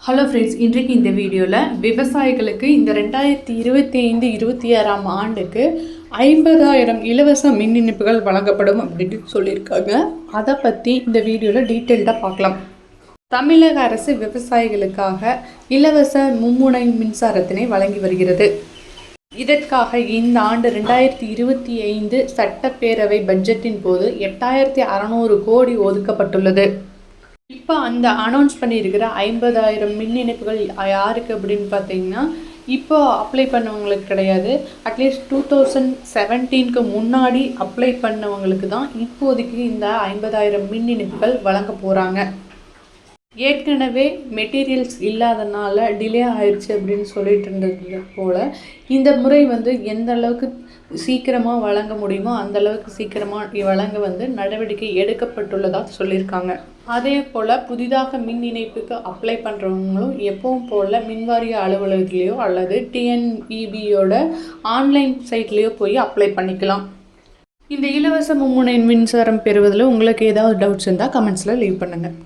Hello friends, இன்றைக்கு இந்த வீடியோவில் விவசாயிகளுக்கு இந்த 2025-26 ஆண்டுக்கு 50,000 இலவச மின் இணைப்புகள் வழங்கப்படும் அப்படின்னு சொல்லியிருக்காங்க. அதை பற்றி இந்த வீடியோவில் டீட்டெயில்டாக பார்க்கலாம். தமிழக அரசு விவசாயிகளுக்காக இலவச மும்முனை மின்சாரத்தினை வழங்கி வருகிறது. இதற்காக இந்த ஆண்டு 2025 சட்டப்பேரவை பட்ஜெட்டின் போது 8,600 கோடி ஒதுக்கப்பட்டுள்ளது. இப்போ அந்த அனௌன்ஸ் பண்ணியிருக்கிற 50,000 மின் இணைப்புகள் யாருக்கு அப்படின்னு பார்த்தீங்கன்னா, இப்போ அப்ளை பண்ணவங்களுக்கு கிடையாது. அட்லீஸ்ட் 2017க்கு முன்னாடி அப்ளை பண்ணவங்களுக்கு தான் இப்போதைக்கு இந்த 50,000 மின் இணைப்புகள் வழங்க போகிறாங்க. ஏற்கனவே மெட்டீரியல்ஸ் இல்லாதனால டிலே ஆயிடுச்சு அப்படின்னு சொல்லிட்டு இருந்தது போல் இந்த முறை எந்த அளவுக்கு சீக்கிரமாக வழங்க முடியுமோ அந்த அளவுக்கு சீக்கிரமாக வழங்க நடவடிக்கை எடுக்கப்பட்டுள்ளதாக சொல்லியிருக்காங்க. அதே போல் புதிதாக மின் இணைப்புக்கு அப்ளை பண்ணுறவங்களும் எப்பவும் போல் மின்வாரிய அலுவலகத்திலேயோ அல்லது டிஎன்இபியோட ஆன்லைன் சைட்லேயோ போய் அப்ளை பண்ணிக்கலாம். இந்த இலவச மும்முனை மின்சாரம் பெறுவதில் உங்களுக்கு ஏதாவது டவுட்ஸ் இருந்தால் கமெண்ட்ஸில் லீவ் பண்ணுங்கள்.